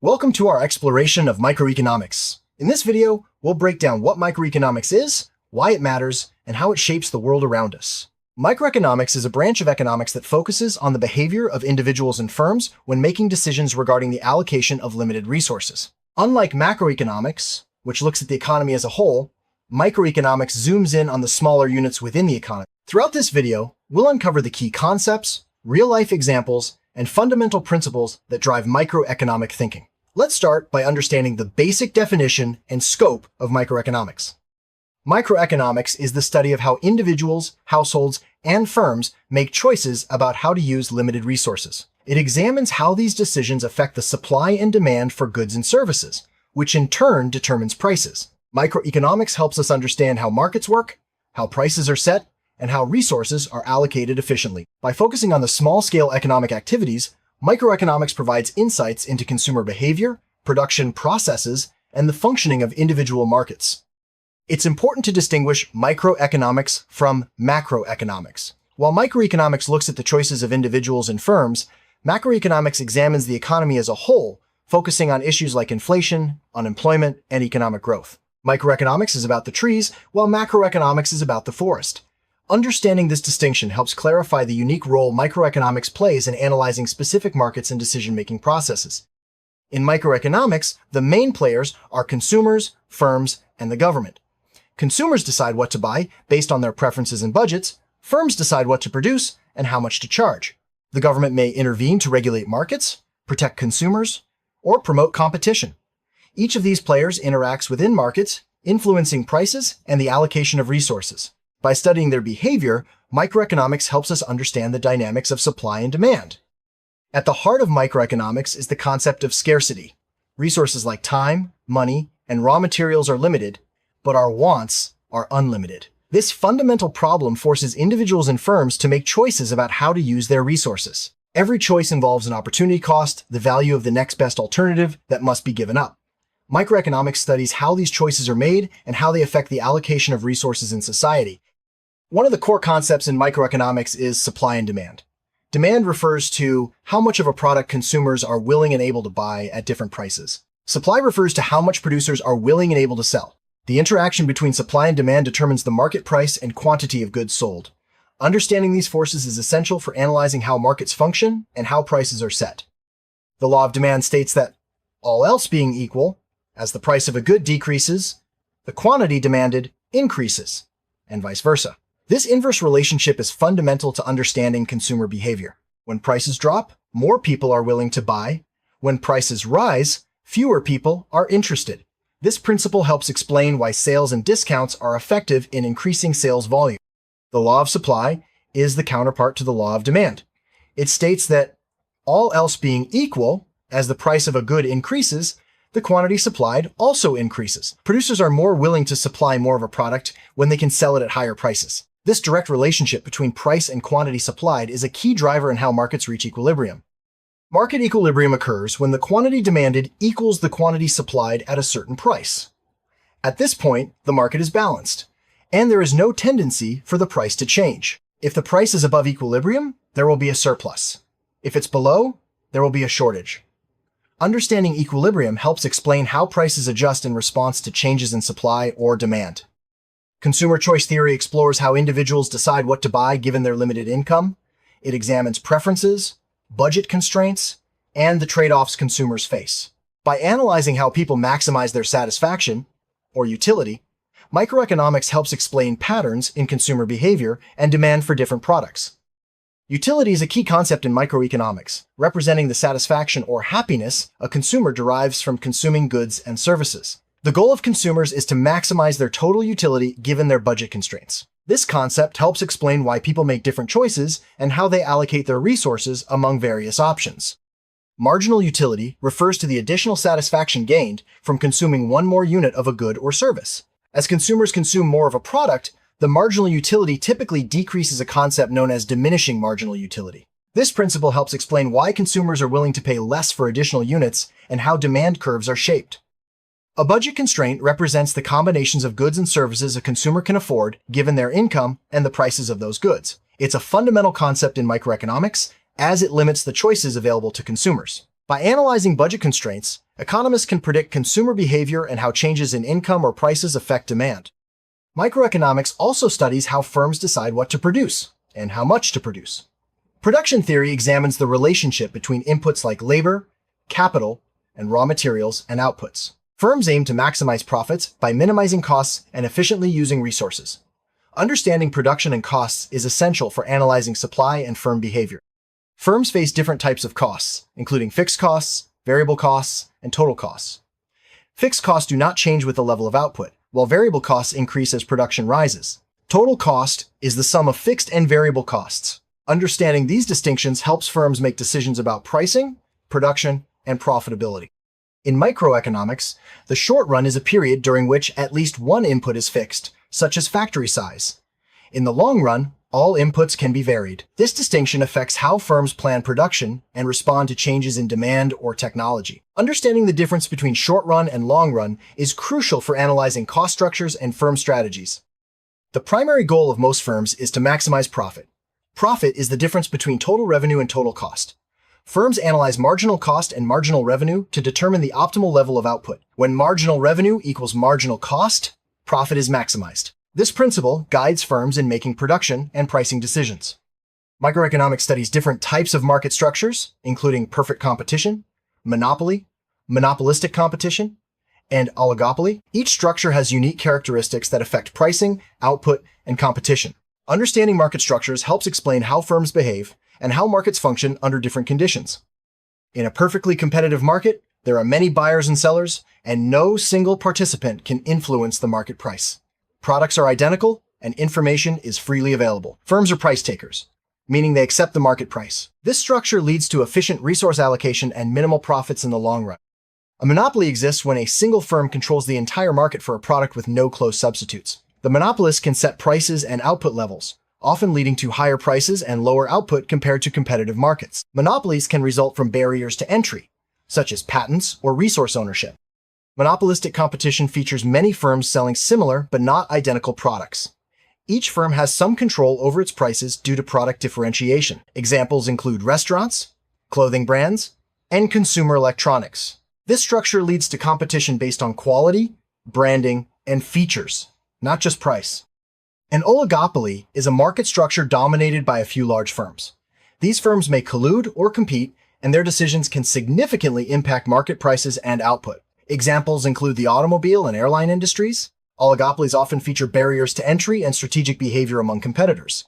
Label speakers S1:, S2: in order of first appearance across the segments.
S1: Welcome to our exploration of microeconomics. In this video, we'll break down what microeconomics is, why it matters, and how it shapes the world around us. Microeconomics is a branch of economics that focuses on the behavior of individuals and firms when making decisions regarding the allocation of limited resources. Unlike macroeconomics, which looks at the economy as a whole, microeconomics zooms in on the smaller units within the economy. Throughout this video, we'll uncover the key concepts, real-life examples, and fundamental principles that drive microeconomic thinking. Let's start by understanding the basic definition and scope of microeconomics. Microeconomics is the study of how individuals, households, and firms make choices about how to use limited resources. It examines how these decisions affect the supply and demand for goods and services, which in turn determines prices. Microeconomics helps us understand how markets work, how prices are set, and how resources are allocated efficiently. By focusing on the small-scale economic activities, microeconomics provides insights into consumer behavior, production processes, and the functioning of individual markets. It's important to distinguish microeconomics from macroeconomics. While microeconomics looks at the choices of individuals and firms, macroeconomics examines the economy as a whole, focusing on issues like inflation, unemployment, and economic growth. Microeconomics is about the trees, while macroeconomics is about the forest. Understanding this distinction helps clarify the unique role microeconomics plays in analyzing specific markets and decision-making processes. In microeconomics, the main players are consumers, firms, and the government. Consumers decide what to buy based on their preferences and budgets. Firms decide what to produce and how much to charge. The government may intervene to regulate markets, protect consumers, or promote competition. Each of these players interacts within markets, influencing prices and the allocation of resources. By studying their behavior, microeconomics helps us understand the dynamics of supply and demand. At the heart of microeconomics is the concept of scarcity. Resources like time, money, and raw materials are limited, but our wants are unlimited. This fundamental problem forces individuals and firms to make choices about how to use their resources. Every choice involves an opportunity cost, the value of the next best alternative that must be given up. Microeconomics studies how these choices are made and how they affect the allocation of resources in society. One of the core concepts in microeconomics is supply and demand. Demand refers to how much of a product consumers are willing and able to buy at different prices. Supply refers to how much producers are willing and able to sell. The interaction between supply and demand determines the market price and quantity of goods sold. Understanding these forces is essential for analyzing how markets function and how prices are set. The law of demand states that, all else being equal, as the price of a good decreases, the quantity demanded increases, and vice versa. This inverse relationship is fundamental to understanding consumer behavior. When prices drop, more people are willing to buy. When prices rise, fewer people are interested. This principle helps explain why sales and discounts are effective in increasing sales volume. The law of supply is the counterpart to the law of demand. It states that, all else being equal, as the price of a good increases, the quantity supplied also increases. Producers are more willing to supply more of a product when they can sell it at higher prices. This direct relationship between price and quantity supplied is a key driver in how markets reach equilibrium. Market equilibrium occurs when the quantity demanded equals the quantity supplied at a certain price. At this point, the market is balanced, and there is no tendency for the price to change. If the price is above equilibrium, there will be a surplus. If it's below, there will be a shortage. Understanding equilibrium helps explain how prices adjust in response to changes in supply or demand. Consumer choice theory explores how individuals decide what to buy given their limited income. It examines preferences, budget constraints, and the trade-offs consumers face. By analyzing how people maximize their satisfaction, or utility, microeconomics helps explain patterns in consumer behavior and demand for different products. Utility is a key concept in microeconomics, representing the satisfaction or happiness a consumer derives from consuming goods and services. The goal of consumers is to maximize their total utility given their budget constraints. This concept helps explain why people make different choices and how they allocate their resources among various options. Marginal utility refers to the additional satisfaction gained from consuming one more unit of a good or service. As consumers consume more of a product, the marginal utility typically decreases, a concept known as diminishing marginal utility. This principle helps explain why consumers are willing to pay less for additional units and how demand curves are shaped. A budget constraint represents the combinations of goods and services a consumer can afford given their income and the prices of those goods. It's a fundamental concept in microeconomics as it limits the choices available to consumers. By analyzing budget constraints, Economists can predict consumer behavior and how changes in income or prices affect demand. Microeconomics also studies how firms decide what to produce and how much to produce. Production theory examines the relationship between inputs like labor, capital, and raw materials and outputs. Firms aim to maximize profits by minimizing costs and efficiently using resources. Understanding production and costs is essential for analyzing supply and firm behavior. Firms face different types of costs, including fixed costs, variable costs, and total costs. Fixed costs do not change with the level of output, while variable costs increase as production rises. Total cost is the sum of fixed and variable costs. Understanding these distinctions helps firms make decisions about pricing, production, and profitability. In microeconomics, the short run is a period during which at least one input is fixed, such as factory size. In the long run, all inputs can be varied. This distinction affects how firms plan production and respond to changes in demand or technology. Understanding the difference between short run and long run is crucial for analyzing cost structures and firm strategies. The primary goal of most firms is to maximize profit. Profit is the difference between total revenue and total cost. Firms analyze marginal cost and marginal revenue to determine the optimal level of output. When marginal revenue equals marginal cost, profit is maximized. This principle guides firms in making production and pricing decisions. Microeconomics studies different types of market structures, including perfect competition, monopoly, monopolistic competition, and oligopoly. Each structure has unique characteristics that affect pricing, output, and competition. Understanding market structures helps explain how firms behave and how markets function under different conditions. In a perfectly competitive market, there are many buyers and sellers, and no single participant can influence the market price. Products are identical, and information is freely available. Firms are price takers, meaning they accept the market price. This structure leads to efficient resource allocation and minimal profits in the long run. A monopoly exists when a single firm controls the entire market for a product with no close substitutes. The monopolist can set prices and output levels, often leading to higher prices and lower output compared to competitive markets. Monopolies can result from barriers to entry, such as patents or resource ownership. Monopolistic competition features many firms selling similar but not identical products. Each firm has some control over its prices due to product differentiation. Examples include restaurants, clothing brands, and consumer electronics. This structure leads to competition based on quality, branding, and features, not just price. An oligopoly is a market structure dominated by a few large firms. These firms may collude or compete, and their decisions can significantly impact market prices and output. Examples include the automobile and airline industries. Oligopolies often feature barriers to entry and strategic behavior among competitors.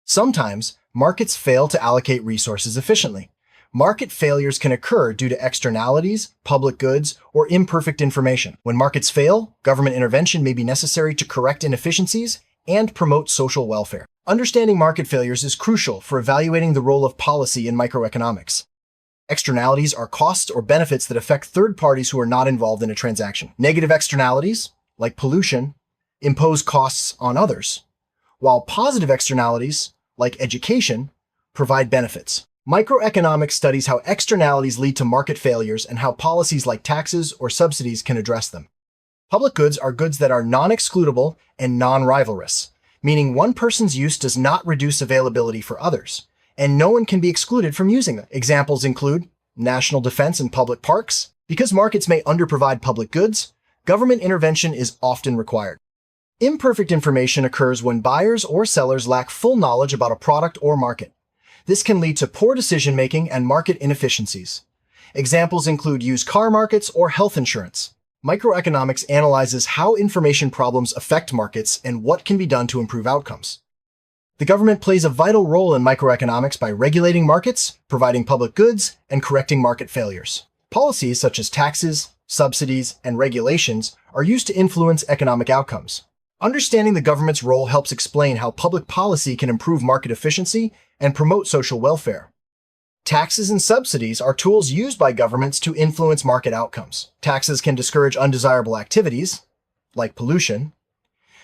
S1: Sometimes, markets fail to allocate resources efficiently. Market failures can occur due to externalities, public goods, or imperfect information. When markets fail, government intervention may be necessary to correct inefficiencies and promote social welfare. Understanding market failures is crucial for evaluating the role of policy in microeconomics. Externalities are costs or benefits that affect third parties who are not involved in a transaction. Negative externalities, like pollution, impose costs on others, while positive externalities, like education, provide benefits. Microeconomics studies how externalities lead to market failures and how policies like taxes or subsidies can address them. Public goods are goods that are non-excludable and non-rivalrous, meaning one person's use does not reduce availability for others, and no one can be excluded from using them. Examples include national defense and public parks. Because markets may underprovide public goods, government intervention is often required. Imperfect information occurs when buyers or sellers lack full knowledge about a product or market. This can lead to poor decision-making and market inefficiencies. Examples include used car markets or health insurance. Microeconomics analyzes how information problems affect markets and what can be done to improve outcomes. The government plays a vital role in microeconomics by regulating markets, providing public goods, and correcting market failures. Policies such as taxes, subsidies, and regulations are used to influence economic outcomes. Understanding the government's role helps explain how public policy can improve market efficiency and promote social welfare. Taxes and subsidies are tools used by governments to influence market outcomes. Taxes can discourage undesirable activities, like pollution,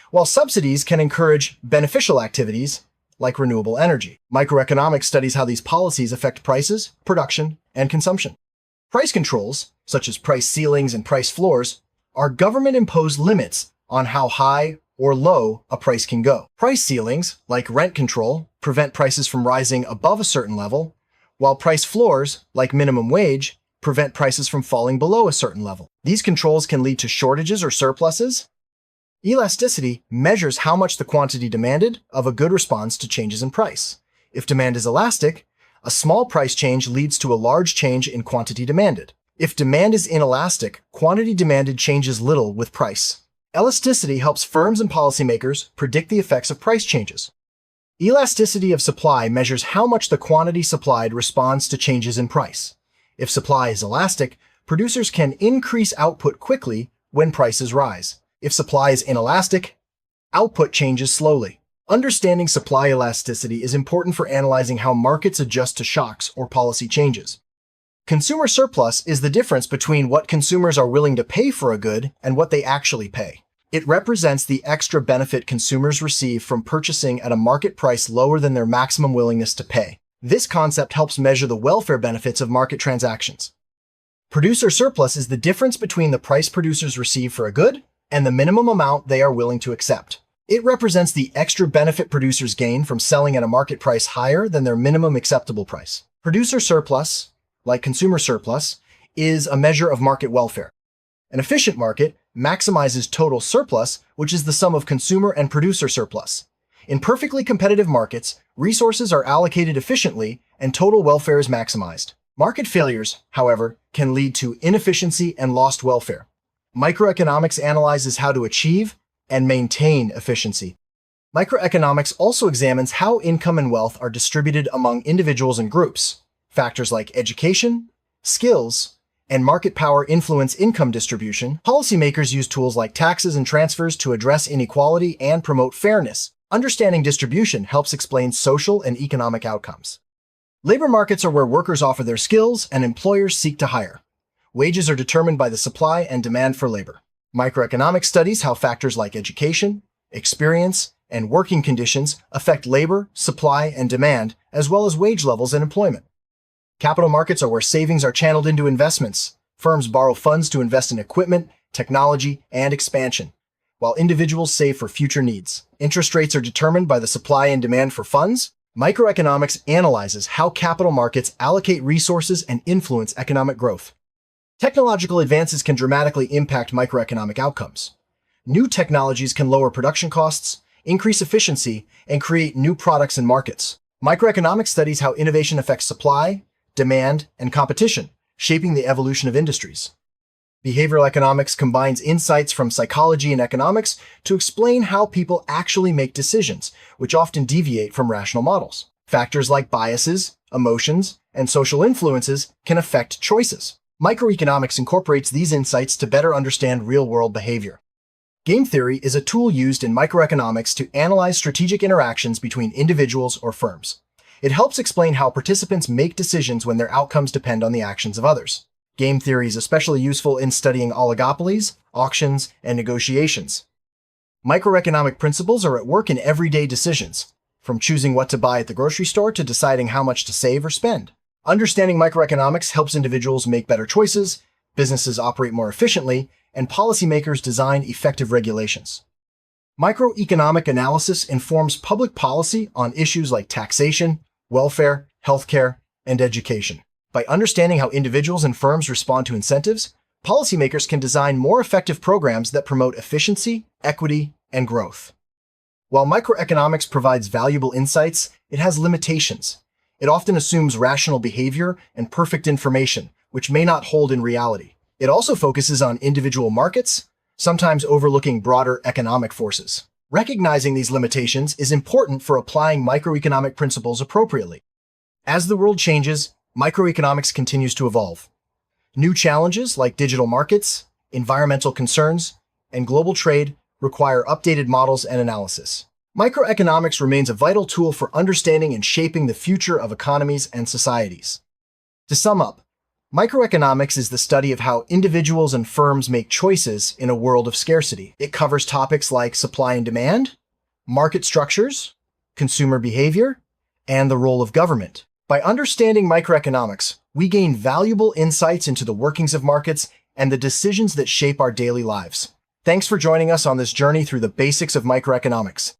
S1: while subsidies can encourage beneficial activities, like renewable energy. Microeconomics studies how these policies affect prices, production, and consumption. Price controls, such as price ceilings and price floors, are government-imposed limits on how high or low a price can go. Price ceilings, like rent control, prevent prices from rising above a certain level, while price floors, like minimum wage, prevent prices from falling below a certain level. These controls can lead to shortages or surpluses. Elasticity measures how much the quantity demanded of a good responds to changes in price. If demand is elastic, a small price change leads to a large change in quantity demanded. If demand is inelastic, quantity demanded changes little with price. Elasticity helps firms and policymakers predict the effects of price changes. Elasticity of supply measures how much the quantity supplied responds to changes in price. If supply is elastic, producers can increase output quickly when prices rise. If supply is inelastic, output changes slowly. Understanding supply elasticity is important for analyzing how markets adjust to shocks or policy changes. Consumer surplus is the difference between what consumers are willing to pay for a good and what they actually pay. It represents the extra benefit consumers receive from purchasing at a market price lower than their maximum willingness to pay. This concept helps measure the welfare benefits of market transactions. Producer surplus is the difference between the price producers receive for a good and the minimum amount they are willing to accept. It represents the extra benefit producers gain from selling at a market price higher than their minimum acceptable price. Producer surplus, like consumer surplus, is a measure of market welfare. An efficient market maximizes total surplus, which is the sum of consumer and producer surplus. In perfectly competitive markets, resources are allocated efficiently and total welfare is maximized. Market failures, however, can lead to inefficiency and lost welfare. Microeconomics analyzes how to achieve and maintain efficiency. Microeconomics also examines how income and wealth are distributed among individuals and groups. Factors like education, skills, and market power influence income distribution. Policymakers use tools like taxes and transfers to address inequality and promote fairness. Understanding distribution helps explain social and economic outcomes. Labor markets are where workers offer their skills and employers seek to hire. Wages are determined by the supply and demand for labor. Microeconomics studies how factors like education, experience, and working conditions affect labor, supply, and demand, as well as wage levels and employment. Capital markets are where savings are channeled into investments. Firms borrow funds to invest in equipment, technology, and expansion, while individuals save for future needs. Interest rates are determined by the supply and demand for funds. Microeconomics analyzes how capital markets allocate resources and influence economic growth. Technological advances can dramatically impact microeconomic outcomes. New technologies can lower production costs, increase efficiency, and create new products and markets. Microeconomics studies how innovation affects supply, demand, and competition, shaping the evolution of industries. Behavioral economics combines insights from psychology and economics to explain how people actually make decisions, which often deviate from rational models. Factors like biases, emotions, and social influences can affect choices. Microeconomics incorporates these insights to better understand real-world behavior. Game theory is a tool used in microeconomics to analyze strategic interactions between individuals or firms. It helps explain how participants make decisions when their outcomes depend on the actions of others. Game theory is especially useful in studying oligopolies, auctions, and negotiations. Microeconomic principles are at work in everyday decisions, from choosing what to buy at the grocery store to deciding how much to save or spend. Understanding microeconomics helps individuals make better choices, businesses operate more efficiently, and policymakers design effective regulations. Microeconomic analysis informs public policy on issues like taxation, welfare, healthcare, and education. By understanding how individuals and firms respond to incentives, policymakers can design more effective programs that promote efficiency, equity, and growth. While microeconomics provides valuable insights, it has limitations. It often assumes rational behavior and perfect information, which may not hold in reality. It also focuses on individual markets, sometimes overlooking broader economic forces. Recognizing these limitations is important for applying microeconomic principles appropriately. As the world changes, microeconomics continues to evolve. New challenges like digital markets, environmental concerns, and global trade require updated models and analysis. Microeconomics remains a vital tool for understanding and shaping the future of economies and societies. To sum up, microeconomics is the study of how individuals and firms make choices in a world of scarcity. It covers topics like supply and demand, market structures, consumer behavior, and the role of government. By understanding microeconomics, we gain valuable insights into the workings of markets and the decisions that shape our daily lives. Thanks for joining us on this journey through the basics of microeconomics.